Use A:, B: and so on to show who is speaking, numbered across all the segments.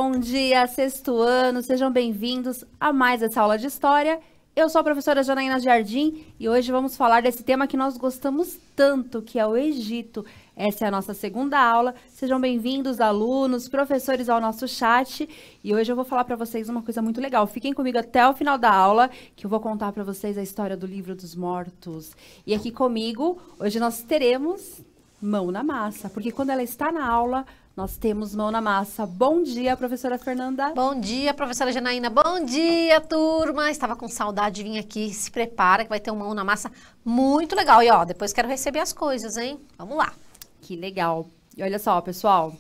A: Bom dia, sexto ano, sejam bem-vindos a mais essa aula de História. Eu sou a professora Janaína Jardim e hoje vamos falar desse tema que nós gostamos tanto, que é o Egito. Essa é a nossa segunda aula. Sejam bem-vindos, alunos, professores ao nosso chat. E hoje eu vou falar para vocês uma coisa muito legal. Fiquem comigo até o final da aula, que eu vou contar para vocês a história do Livro dos Mortos. E aqui comigo, hoje nós teremos mão na massa, porque quando ela está na aula, nós temos mão na massa. Bom dia, professora Fernanda.
B: Bom dia, professora Janaína. Bom dia, turma. Estava com saudade de vir aqui. Se prepara que vai ter um mão na massa muito legal. E ó, depois quero receber as coisas, hein? Vamos lá.
A: Que legal. E olha só, pessoal,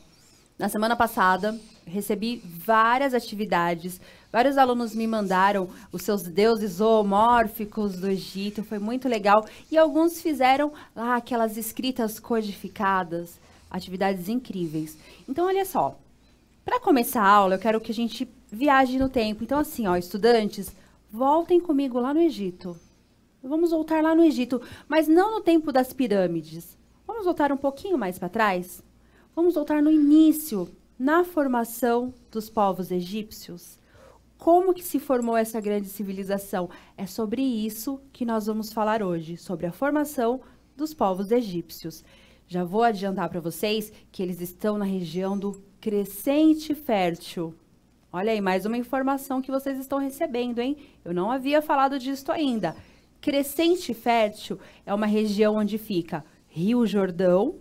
A: na semana passada recebi várias atividades. Vários alunos me mandaram os seus deuses zoomórficos do Egito. Foi muito legal. E alguns fizeram lá aquelas escritas codificadas. Atividades incríveis. Então, olha só. Para começar a aula, eu quero que a gente viaje no tempo. Então, assim, ó, estudantes, voltem comigo lá no Egito. Vamos voltar lá no Egito, mas não no tempo das pirâmides. Vamos voltar um pouquinho mais para trás? Vamos voltar no início, na formação dos povos egípcios. Como que se formou essa grande civilização? É sobre isso que nós vamos falar hoje, sobre a formação dos povos egípcios. Já vou adiantar para vocês que eles estão na região do Crescente Fértil. Olha aí, mais uma informação que vocês estão recebendo, hein? Eu não havia falado disso ainda. Crescente Fértil é uma região onde fica Rio Jordão,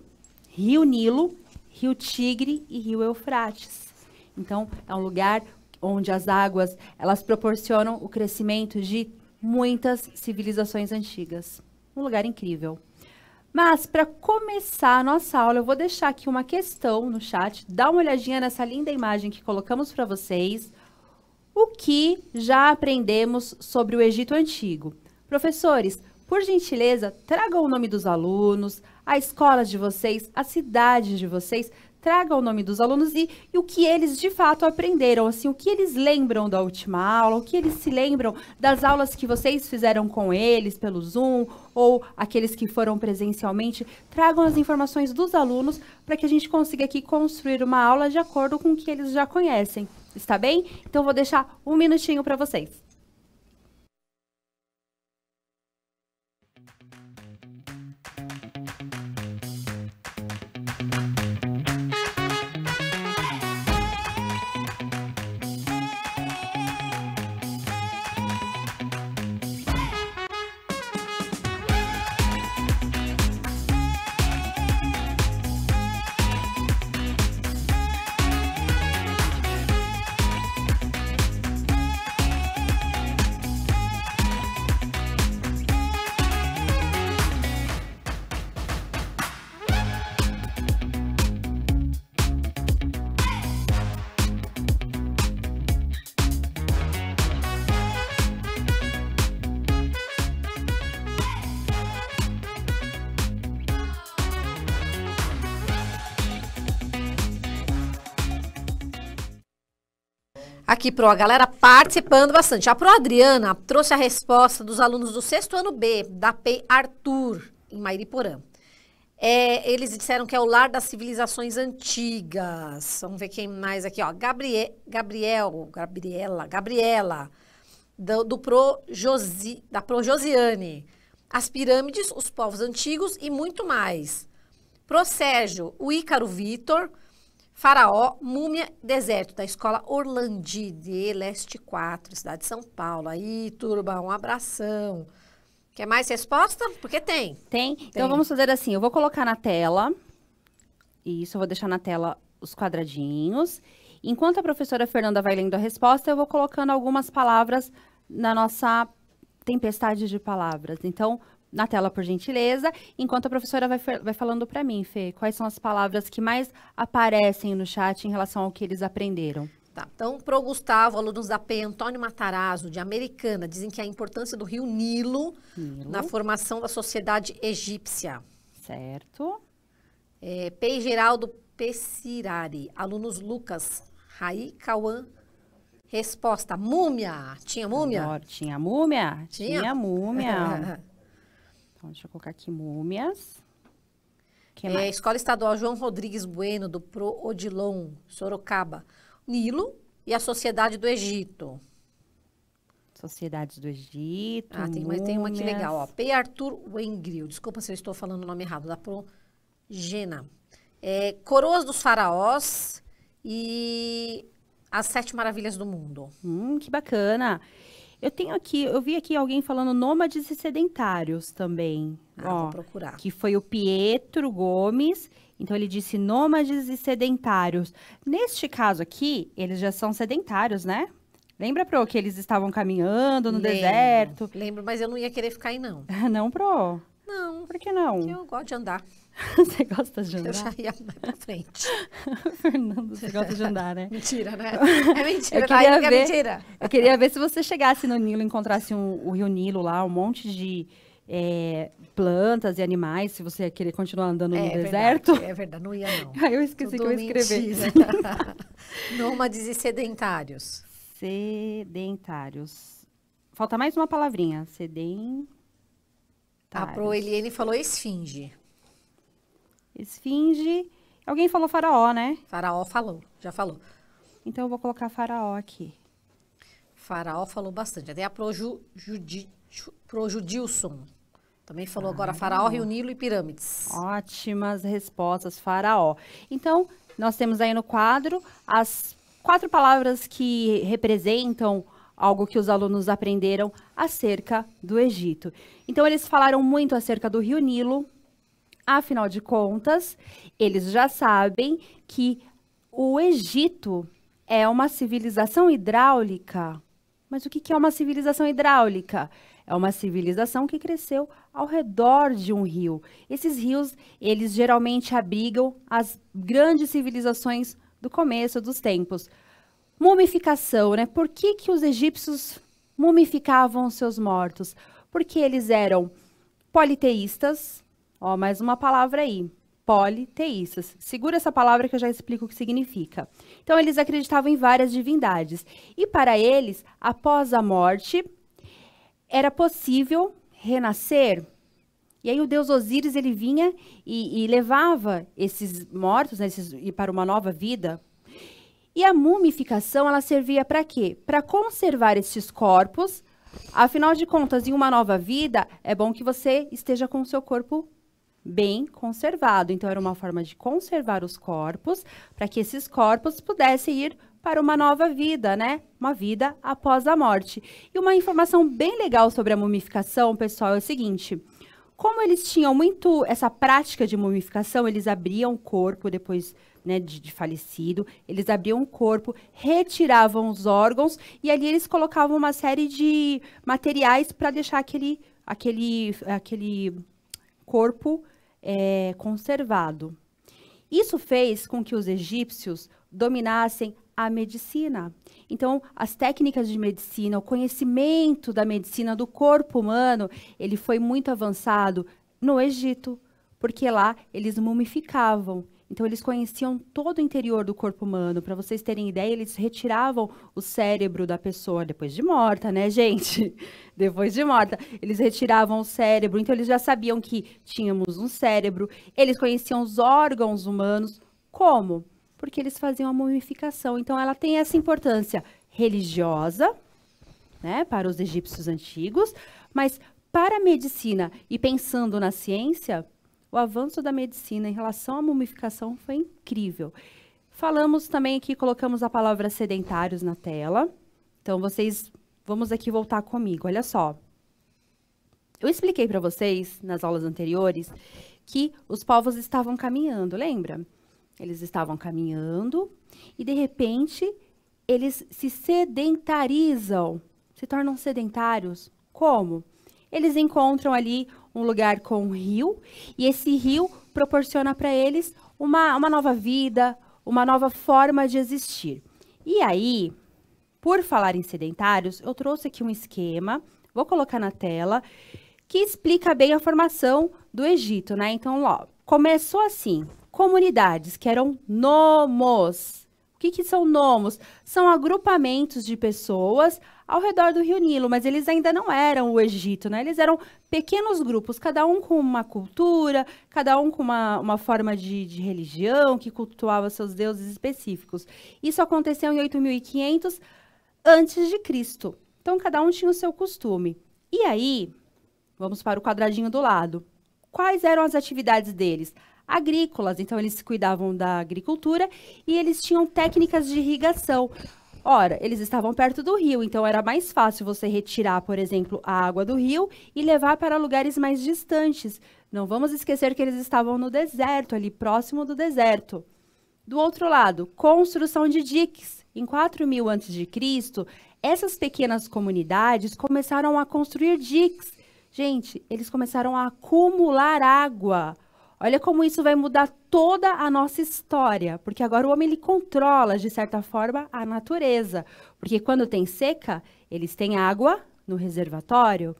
A: Rio Nilo, Rio Tigre e Rio Eufrates. Então, é um lugar onde as águas, elas proporcionam o crescimento de muitas civilizações antigas. Um lugar incrível. Mas, para começar a nossa aula, eu vou deixar aqui uma questão no chat. Dá uma olhadinha nessa linda imagem que colocamos para vocês. O que já aprendemos sobre o Egito Antigo? Professores, por gentileza, tragam o nome dos alunos, a escola de vocês, a cidade de vocês. Tragam o nome dos alunos e o que eles de fato aprenderam, assim, o que eles lembram da última aula, o que eles se lembram das aulas que vocês fizeram com eles pelo Zoom ou aqueles que foram presencialmente. Tragam as informações dos alunos para que a gente consiga aqui construir uma aula de acordo com o que eles já conhecem. Está bem? Então, eu vou deixar um minutinho para vocês.
B: Aqui, Pro, a galera participando bastante. A Pro Adriana trouxe a resposta dos alunos do sexto ano B, da PEI Arthur, em Mairiporã. Eles disseram que é o lar das civilizações antigas. Vamos ver quem mais aqui, ó. Gabriela, da Pro Josiane. As pirâmides, os povos antigos e muito mais. Pro Sérgio, o Ícaro Vitor. Faraó, Múmia, Deserto, da Escola Orlandi, de Leste 4, cidade de São Paulo. Aí, turma, um abração. Quer mais resposta? Porque tem.
A: Tem? Então, vamos fazer assim, eu vou colocar na tela, isso, eu vou deixar na tela os quadradinhos. Enquanto a professora Fernanda vai lendo a resposta, eu vou colocando algumas palavras na nossa tempestade de palavras. Então, na tela, por gentileza, enquanto a professora vai falando para mim, Fê, quais são as palavras que mais aparecem no chat em relação ao que eles aprenderam.
B: Tá, então, pro Gustavo, alunos da PEI Antônio Matarazzo, de Americana, dizem que a importância do rio Nilo na formação da sociedade egípcia.
A: Certo.
B: PEI Geraldo Pessirari, alunos Lucas, Raí, Cauã. Resposta, múmia. Tinha múmia?
A: Melhor, tinha múmia?
B: Tinha
A: múmia. Então, deixa eu colocar aqui múmias. Que mais?
B: Escola Estadual João Rodrigues Bueno, do Pro Odilon, Sorocaba. Nilo e a Sociedade do Egito.
A: Sociedades do Egito,
B: Tem uma aqui
A: múmias.
B: legal, ó. P. Arthur Wengril. Desculpa se eu estou falando o nome errado. Da Progena. Coroas dos Faraós e as 7 Maravilhas do Mundo.
A: Que bacana. Eu vi aqui alguém falando nômades e sedentários também.
B: Vou procurar.
A: Que foi o Pietro Gomes. Então, ele disse nômades e sedentários. Neste caso aqui, eles já são sedentários, né? Lembra, Pro, que eles estavam caminhando no deserto?
B: Lembro, mas eu não ia querer ficar aí, não.
A: Não, Pro?
B: Não.
A: Por que não?
B: Eu gosto de andar.
A: Você gosta de andar?
B: Eu já ia mais pra frente.
A: Fernando, você gosta de andar, né?
B: Mentira, né? É mentira,
A: Eu queria
B: é
A: ver-
B: mentira.
A: Eu queria ver se você chegasse no Nilo e encontrasse o Rio Nilo lá, um monte de plantas e animais, se você ia querer continuar andando no deserto.
B: É verdade, não ia não.
A: Aí eu esqueci que eu ia escrever.
B: Mentira. Nômades e sedentários.
A: Sedentários. Falta mais uma palavrinha. Sedentários.
B: A Proeliene falou esfinge.
A: Esfinge. Alguém falou faraó, né?
B: Faraó falou, já falou.
A: Então eu vou colocar faraó aqui.
B: Faraó falou bastante. Até a Projudilson também falou agora Faraó, Rio Nilo e pirâmides.
A: Ótimas respostas, faraó. Então, nós temos aí no quadro as 4 palavras que representam algo que os alunos aprenderam acerca do Egito. Então, eles falaram muito acerca do Rio Nilo. Afinal de contas, eles já sabem que o Egito é uma civilização hidráulica. Mas o que é uma civilização hidráulica? É uma civilização que cresceu ao redor de um rio. Esses rios, eles geralmente abrigam as grandes civilizações do começo dos tempos. Mumificação, né? Por que os egípcios mumificavam os seus mortos? Porque eles eram politeístas. Ó, mais uma palavra aí. Politeístas. Segura essa palavra que eu já explico o que significa. Então, eles acreditavam em várias divindades. E para eles, após a morte, era possível renascer. E aí o deus Osíris, ele vinha e levava esses mortos, né, para uma nova vida. E a mumificação, ela servia para quê? Para conservar estes corpos. Afinal de contas, em uma nova vida, é bom que você esteja com o seu corpo bem conservado. Então, era uma forma de conservar os corpos, para que esses corpos pudessem ir para uma nova vida, né? Uma vida após a morte. E uma informação bem legal sobre a mumificação, pessoal, é o seguinte: como eles tinham muito essa prática de mumificação, eles abriam o corpo depois, né, de falecido, eles abriam o corpo, retiravam os órgãos e ali eles colocavam uma série de materiais para deixar aquele corpo conservado. Isso fez com que os egípcios dominassem a medicina. Então, as técnicas de medicina, o conhecimento da medicina do corpo humano, ele foi muito avançado no Egito, porque lá eles mumificavam. Então, eles conheciam todo o interior do corpo humano. Para vocês terem ideia, eles retiravam o cérebro da pessoa depois de morta, né, gente? Depois de morta. Eles retiravam o cérebro. Então, eles já sabiam que tínhamos um cérebro. Eles conheciam os órgãos humanos. Como? Porque eles faziam a mumificação. Então, ela tem essa importância religiosa, né, para os egípcios antigos, mas para a medicina e pensando na ciência, o avanço da medicina em relação à mumificação foi incrível. Falamos também aqui, colocamos a palavra sedentários na tela. Então, vamos aqui voltar comigo. Olha só. Eu expliquei para vocês, nas aulas anteriores, que os povos estavam caminhando, lembra? Eles estavam caminhando e, de repente, eles se sedentarizam, se tornam sedentários. Como? Eles encontram ali um lugar com um rio, e esse rio proporciona para eles uma nova vida, uma nova forma de existir. E aí, por falar em sedentários, eu trouxe aqui um esquema, vou colocar na tela, que explica bem a formação do Egito, né? Então, ó, começou assim, comunidades que eram nomos. O que são nomos? São agrupamentos de pessoas ao redor do Rio Nilo, mas eles ainda não eram o Egito, né? Eles eram pequenos grupos, cada um com uma cultura, cada um com uma forma de religião, que cultuava seus deuses específicos. Isso aconteceu em 8.500 antes de Cristo. Então, cada um tinha o seu costume. E aí, vamos para o quadradinho do lado. Quais eram as atividades deles? Agrícolas, então eles cuidavam da agricultura e eles tinham técnicas de irrigação. Ora, eles estavam perto do rio, então era mais fácil você retirar, por exemplo, a água do rio e levar para lugares mais distantes. Não vamos esquecer que eles estavam no deserto, ali próximo do deserto. Do outro lado, construção de diques. Em 4.000 a.C., essas pequenas comunidades começaram a construir diques. Gente, eles começaram a acumular água. Olha como isso vai mudar toda a nossa história, porque agora o homem ele controla, de certa forma, a natureza. Porque quando tem seca, eles têm água no reservatório.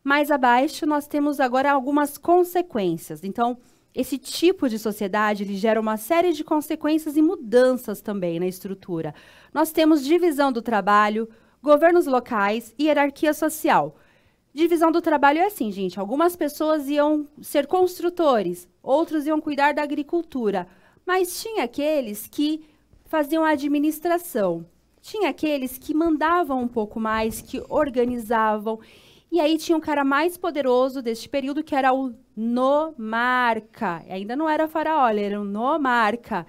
A: Mais abaixo, nós temos agora algumas consequências. Então, esse tipo de sociedade ele gera uma série de consequências e mudanças também na estrutura. Nós temos divisão do trabalho, governos locais e hierarquia social. Divisão do trabalho é assim, gente. Algumas pessoas iam ser construtores, outros iam cuidar da agricultura. Mas tinha aqueles que faziam a administração. Tinha aqueles que mandavam um pouco mais, que organizavam. E aí tinha um cara mais poderoso deste período, que era o nomarca. Ainda não era faraó, ele era um nomarca.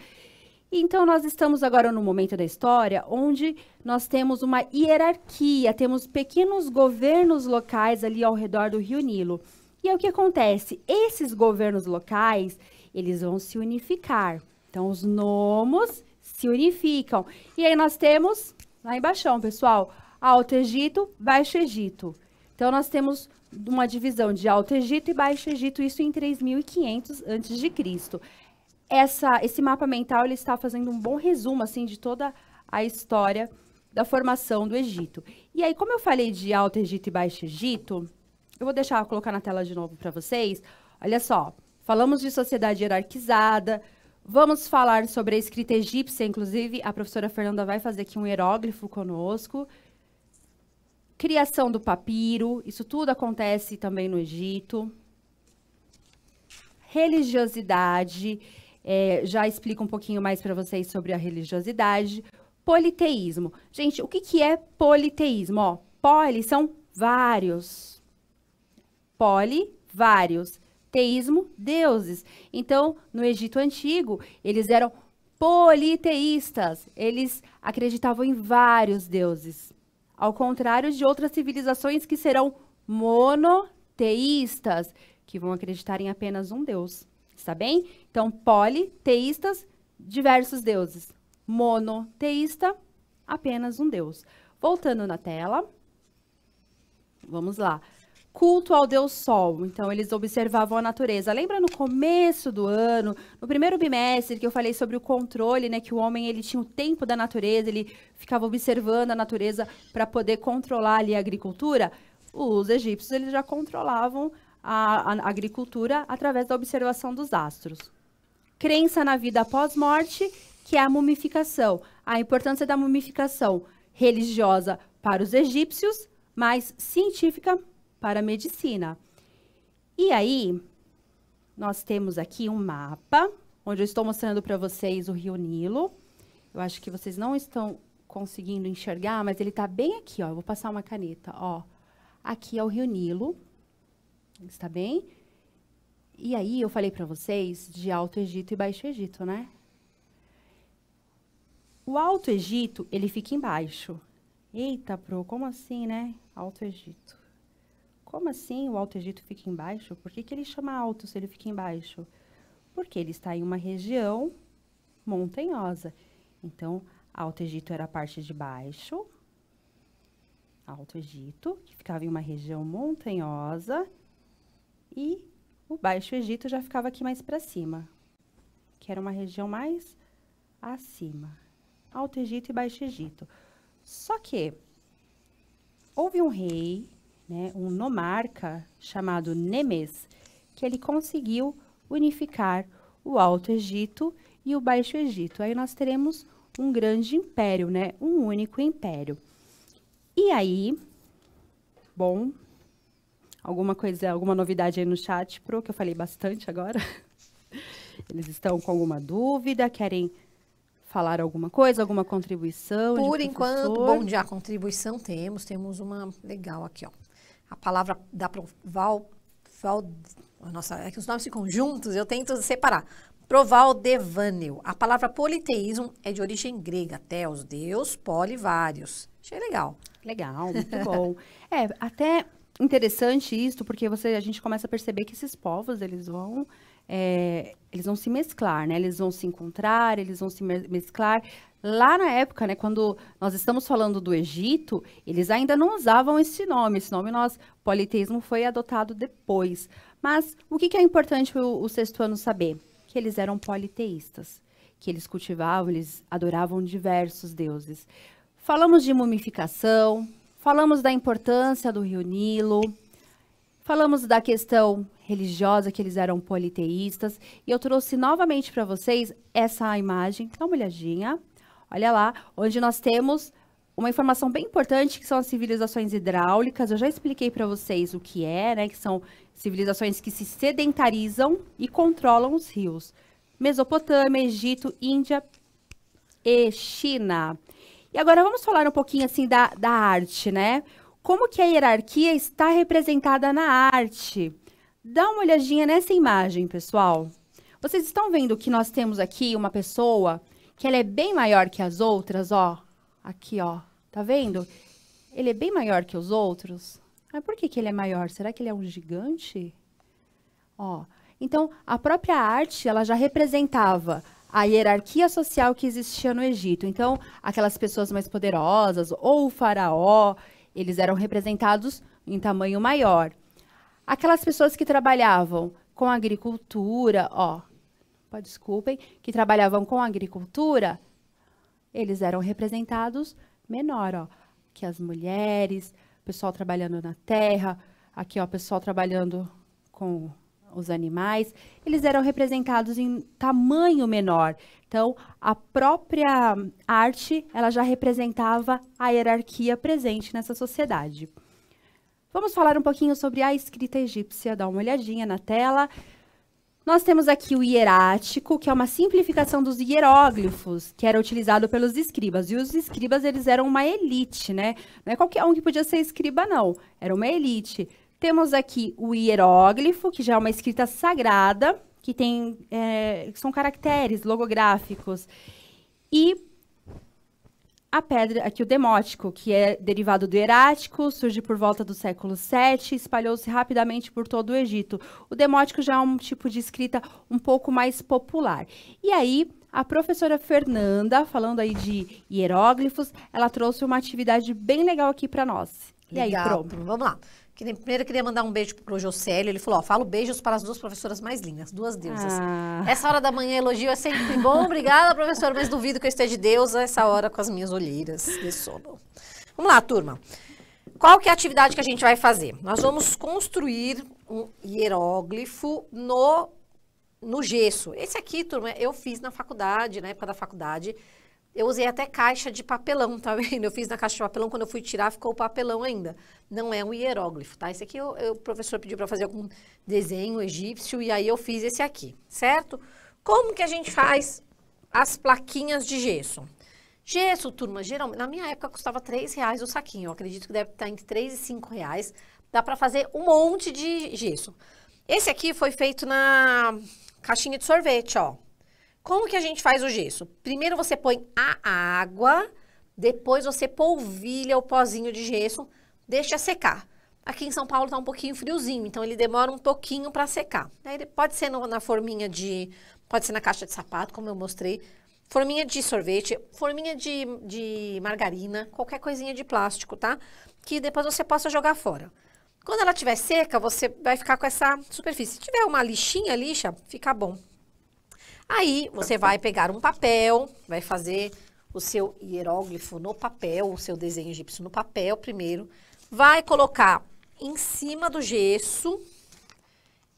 A: Então, nós estamos agora no momento da história onde nós temos uma hierarquia, temos pequenos governos locais ali ao redor do Rio Nilo. E é o que acontece? Esses governos locais, eles vão se unificar. Então, os nomos se unificam. E aí nós temos, lá embaixo, pessoal, Alto Egito, Baixo Egito. Então, nós temos uma divisão de Alto Egito e Baixo Egito, isso em 3.500 a.C. Esse mapa mental ele está fazendo um bom resumo assim, de toda a história da formação do Egito. E aí, como eu falei de Alto Egito e Baixo Egito, eu vou colocar na tela de novo para vocês. Olha só, falamos de sociedade hierarquizada, vamos falar sobre a escrita egípcia, inclusive a professora Fernanda vai fazer aqui um hieróglifo conosco. Criação do papiro, isso tudo acontece também no Egito. Religiosidade, já explico um pouquinho mais para vocês sobre a religiosidade. Politeísmo. Gente, o que é politeísmo? Ó, poli são vários. Poli, vários. Teísmo, deuses. Então, no Egito Antigo, eles eram politeístas. Eles acreditavam em vários deuses. Ao contrário de outras civilizações que serão monoteístas, que vão acreditar em apenas um deus. Está bem? Então, politeístas, diversos deuses. Monoteísta, apenas um deus. Voltando na tela. Vamos lá. Culto ao deus Sol. Então, eles observavam a natureza. Lembra no começo do ano, no primeiro bimestre, que eu falei sobre o controle, né? Que o homem, ele tinha o tempo da natureza, ele ficava observando a natureza para poder controlar ali a agricultura. Os egípcios, eles já controlavam a agricultura através da observação dos astros. Crença na vida após morte, que é a mumificação. A importância da mumificação religiosa para os egípcios, mas científica para a medicina. E aí, nós temos aqui um mapa, onde eu estou mostrando para vocês o Rio Nilo. Eu acho que vocês não estão conseguindo enxergar, mas ele está bem aqui, ó. Eu vou passar uma caneta, ó. Aqui é o Rio Nilo. Está bem? E aí, eu falei para vocês de Alto Egito e Baixo Egito, né? O Alto Egito, ele fica embaixo. Eita, como assim, né? Alto Egito. Como assim o Alto Egito fica embaixo? Por que ele chama alto se ele fica embaixo? Porque ele está em uma região montanhosa. Então, Alto Egito era a parte de baixo. Alto Egito, que ficava em uma região montanhosa. E o Baixo Egito já ficava aqui mais para cima, que era uma região mais acima. Alto Egito e Baixo Egito. Só que houve um rei, né, um nomarca chamado Nemes, que ele conseguiu unificar o Alto Egito e o Baixo Egito. Aí nós teremos um grande império, né? Um único império. E aí, bom, alguma novidade aí no chat, que eu falei bastante agora? Eles estão com alguma dúvida? Querem falar alguma coisa, alguma contribuição?
B: Por enquanto, bom dia, contribuição temos uma legal aqui, ó. A palavra da nossa, é que os nomes ficam juntos, eu tento separar. Provaldevânio. A palavra politeísmo é de origem grega, theos, Deus, poli, vários. Achei legal.
A: Legal, muito bom. Até interessante isso, porque a gente começa a perceber que esses povos, eles vão se mesclar, né? Eles vão se encontrar, eles vão se mesclar. Lá na época, né, quando nós estamos falando do Egito, eles ainda não usavam esse nome. Esse nome, politeísmo, foi adotado depois. Mas o que é importante o sextuano saber? Que eles eram politeístas, que eles cultivavam, eles adoravam diversos deuses. Falamos de mumificação, falamos da importância do rio Nilo, falamos da questão religiosa, que eles eram politeístas, e eu trouxe novamente para vocês essa imagem, dá uma olhadinha, olha lá, onde nós temos uma informação bem importante, que são as civilizações hidráulicas. Eu já expliquei para vocês o que né, que são civilizações que se sedentarizam e controlam os rios. Mesopotâmia, Egito, Índia e China. E agora vamos falar um pouquinho assim da arte, né? Como que a hierarquia está representada na arte? Dá uma olhadinha nessa imagem, pessoal. Vocês estão vendo que nós temos aqui uma pessoa que ela é bem maior que as outras, ó. Aqui, ó. Tá vendo? Ele é bem maior que os outros. Mas por que ele é maior? Será que ele é um gigante? Ó. Então, a própria arte, ela já representava a hierarquia social que existia no Egito. Então, aquelas pessoas mais poderosas, ou o faraó, eles eram representados em tamanho maior. Aquelas pessoas que trabalhavam com agricultura, ó, desculpem, que trabalhavam com agricultura, eles eram representados menor, ó, que as mulheres, o pessoal trabalhando na terra, aqui, ó, o pessoal trabalhando com os animais, eles eram representados em tamanho menor. Então, a própria arte, ela já representava a hierarquia presente nessa sociedade. Vamos falar um pouquinho sobre a escrita egípcia, dá uma olhadinha na tela. Nós temos aqui o hierático, que é uma simplificação dos hieróglifos, que era utilizado pelos escribas. E os escribas, eles eram uma elite, né? Não é qualquer um que podia ser escriba, não. Era uma elite. Temos aqui o hieróglifo, que já é uma escrita sagrada, que tem, são caracteres logográficos. E a pedra, aqui o demótico, que é derivado do hierático, surge por volta do século VII, espalhou-se rapidamente por todo o Egito. O demótico já é um tipo de escrita um pouco mais popular. E aí, a professora Fernanda, falando aí de hieróglifos, ela trouxe uma atividade bem legal aqui para nós.
B: Legal. E aí, pronto. Vamos lá. Primeiro, eu queria mandar um beijo pro Jocélio. Ele falou, ó, falo beijos para as duas professoras mais lindas, duas deusas. Essa hora da manhã, elogio é sempre bom. Obrigada, professora, mas duvido que eu esteja de deusa essa hora com as minhas olheiras de sono. Vamos lá, turma. Qual que é a atividade que a gente vai fazer? Nós vamos construir um hieróglifo no gesso. Esse aqui, turma, eu fiz na faculdade, na época da faculdade. Eu usei até caixa de papelão, tá vendo? Eu fiz na caixa de papelão, quando eu fui tirar, ficou o papelão ainda. Não é um hieróglifo, tá? Esse aqui o professor pediu para fazer algum desenho egípcio, e aí eu fiz esse aqui, certo? Como que a gente faz as plaquinhas de gesso? Gesso, turma, geralmente, na minha época custava R$3 o saquinho. Eu acredito que deve estar entre R$3 e R$5. Dá para fazer um monte de gesso. Esse aqui foi feito na caixinha de sorvete, ó. Como que a gente faz o gesso? Primeiro você põe a água, depois você polvilha o pozinho de gesso, deixa secar. Aqui em São Paulo tá um pouquinho friozinho, então ele demora um pouquinho para secar. Aí pode ser na forminha pode ser na caixa de sapato, como eu mostrei, forminha de sorvete, forminha de margarina, qualquer coisinha de plástico, tá? Que depois você possa jogar fora. Quando ela estiver seca, você vai ficar com essa superfície. Se tiver uma lixinha, lixa, fica bom. Aí, você vai pegar um papel, vai fazer o seu hieróglifo no papel, o seu desenho egípcio no papel primeiro, vai colocar em cima do gesso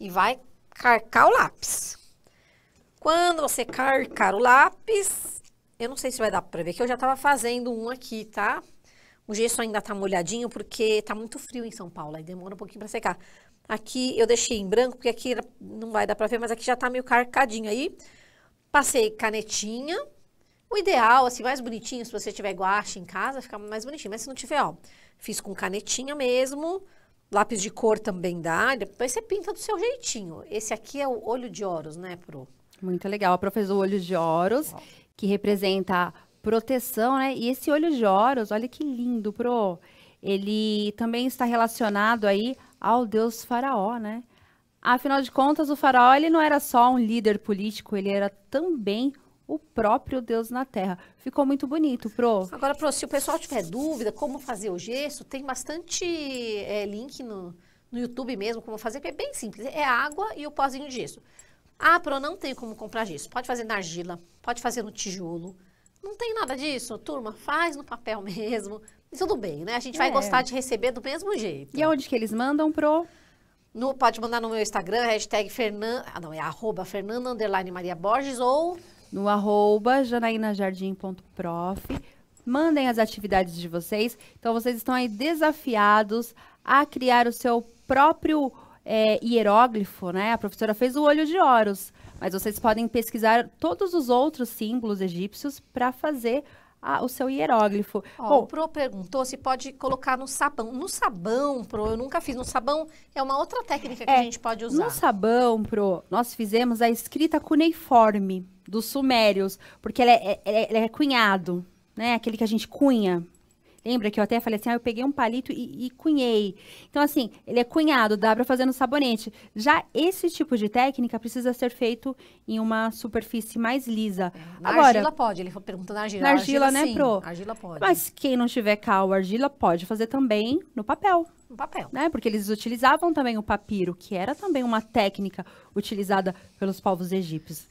B: e vai carcar o lápis. Quando você carcar o lápis, Eu não sei se vai dar pra ver, que eu já tava fazendo um aqui, tá? O gesso ainda tá molhadinho, porque tá muito frio em São Paulo, aí demora um pouquinho pra secar. Aqui eu deixei em branco, porque aqui não vai dar pra ver, mas aqui já tá meio carcadinho. Aí, passei canetinha. O ideal, assim, mais bonitinho, se você tiver guache em casa, fica mais bonitinho. Mas se não tiver, ó, fiz com canetinha mesmo. Lápis de cor também dá. Depois você pinta do seu jeitinho. Esse aqui é o olho de Horus, né, Pro?
A: Muito legal. A Pro fez o olho de Horus, que representa proteção, né? E esse olho de Horus, olha que lindo, Pro. Ele também está relacionado aí ao deus Faraó, né? Afinal de contas, o Faraó, ele não era só um líder político, ele era também o próprio Deus na Terra. Ficou muito bonito, Pro.
B: Agora, Pro, se o pessoal tiver dúvida como fazer o gesso, tem bastante link no YouTube mesmo, como fazer, que é bem simples. É água e o pozinho de gesso. Ah, Pro, não tem como comprar gesso. Pode fazer na argila, pode fazer no tijolo. Não tem nada disso, turma. Faz no papel mesmo. E tudo bem, né? A gente vai gostar de receber do mesmo jeito.
A: E aonde que eles mandam, Pro?
B: Pode mandar no meu Instagram, hashtag @Fernanda_Maria Borges ou...
A: no @janaínajardim.prof. Mandem as atividades de vocês. Então, vocês estão aí desafiados a criar o seu próprio hieróglifo, né? A professora fez o olho de Horus, mas vocês podem pesquisar todos os outros símbolos egípcios para fazer o seu hieróglifo.
B: O Pro perguntou se pode colocar no sabão. No sabão, Pro, eu nunca fiz. No sabão é uma outra técnica que a gente pode usar.
A: No sabão, Pro, nós fizemos a escrita cuneiforme dos sumérios, porque ela é cunhado, né? Aquele que a gente cunha. Lembra que eu até falei assim, eu peguei um palito e cunhei. Então, assim, ele é cunhado, dá para fazer no sabonete. Já esse tipo de técnica precisa ser feito em uma superfície mais lisa.
B: Na argila pode, ele foi perguntando na argila.
A: Na argila, né,
B: sim,
A: Pro?
B: Argila pode.
A: Mas quem não tiver cal, argila, pode fazer também no papel.
B: No papel.
A: Né? Porque eles utilizavam também o papiro, que era também uma técnica utilizada pelos povos egípcios.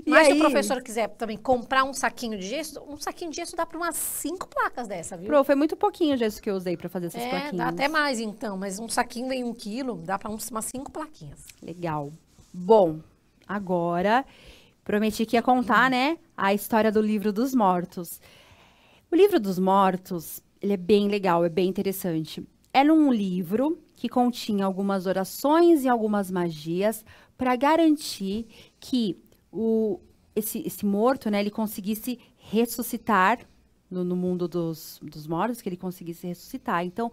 B: Mas se o professor quiser também comprar um saquinho de gesso dá para umas 5 placas dessa, viu?
A: Pro, foi muito pouquinho o gesso que eu usei para fazer essas plaquinhas.
B: Dá até mais então, mas um saquinho vem 1 quilo, dá para umas 5 plaquinhas.
A: Legal. Bom, agora prometi que ia contar, né, a história do Livro dos Mortos. O Livro dos Mortos, ele é bem legal, é bem interessante. Era um livro que continha algumas orações e algumas magias para garantir que esse morto, né, ele conseguisse ressuscitar no mundo dos mortos, que ele conseguisse ressuscitar. Então,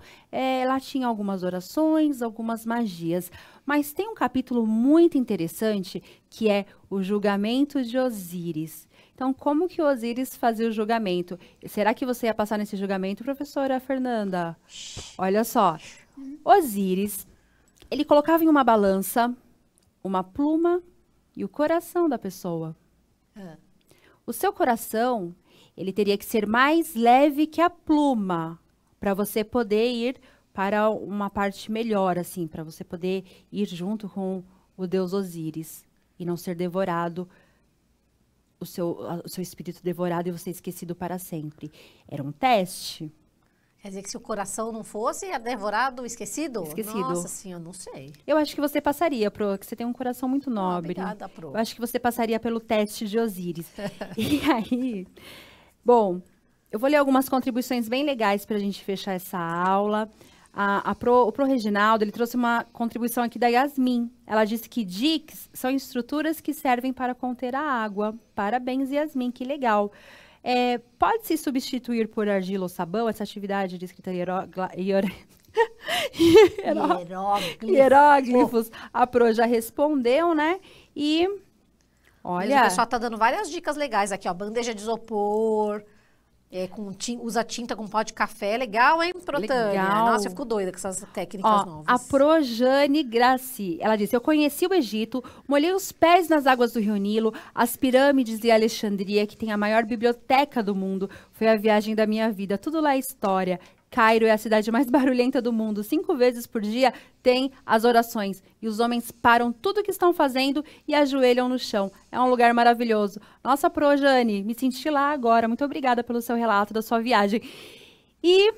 A: lá tinha algumas orações, algumas magias. Mas tem um capítulo muito interessante, que é o julgamento de Osíris. Então, como que Osíris fazia o julgamento? Será que você ia passar nesse julgamento, professora Fernanda? Olha só. Osíris, ele colocava em uma balança uma pluma e o coração da pessoa. O seu coração, ele teria que ser mais leve que a pluma, para você poder ir para uma parte melhor, assim, para você poder ir junto com o deus Osíris e não ser devorado, o seu espírito devorado e você esquecido para sempre. Era um teste.
B: Quer dizer que se o coração não fosse, ia devorado, esquecido?
A: Esquecido.
B: Nossa, sim, eu não sei.
A: Eu acho que você passaria, Pro, que você tem um coração muito nobre.
B: Obrigada, Pro.
A: Eu acho que você passaria pelo teste de Osíris. E aí, bom, eu vou ler algumas contribuições bem legais para a gente fechar essa aula. O Pro Reginaldo, ele trouxe uma contribuição aqui da Yasmin. Ela disse que diques são estruturas que servem para conter a água. Parabéns, Yasmin, que legal. Pode-se substituir por argila ou sabão essa atividade de escrita hieróglifos? A Pro já respondeu, né? E olha...
B: Mas o pessoal tá dando várias dicas legais aqui, ó. Bandeja de isopor... usa tinta com pó de café, legal, hein, Protânia?
A: Legal.
B: Nossa, eu fico doida com essas técnicas novas.
A: A Projane Graci, ela disse, eu conheci o Egito, molhei os pés nas águas do Rio Nilo, as pirâmides de Alexandria, que tem a maior biblioteca do mundo, foi a viagem da minha vida, tudo lá é história. Cairo é a cidade mais barulhenta do mundo. 5 vezes por dia tem as orações. E os homens param tudo o que estão fazendo e ajoelham no chão. É um lugar maravilhoso. Nossa, Projane, me senti lá agora. Muito obrigada pelo seu relato da sua viagem. E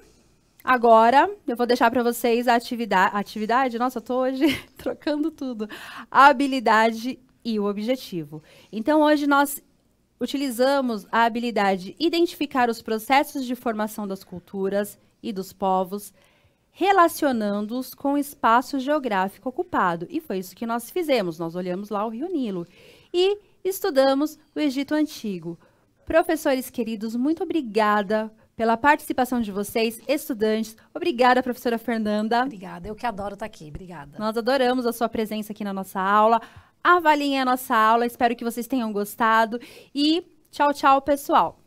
A: agora eu vou deixar para vocês a atividade. Nossa, eu tô hoje trocando tudo. A habilidade e o objetivo. Então, hoje nós utilizamos a habilidade de identificar os processos de formação das culturas e dos povos, relacionando-os com o espaço geográfico ocupado. E foi isso que nós fizemos. Nós olhamos lá o Rio Nilo e estudamos o Egito Antigo. Professores queridos, muito obrigada pela participação de vocês, estudantes. Obrigada, professora Fernanda.
B: Obrigada, eu que adoro estar aqui. Obrigada.
A: Nós adoramos a sua presença aqui na nossa aula. Avaliem a nossa aula, espero que vocês tenham gostado. E tchau, tchau, pessoal!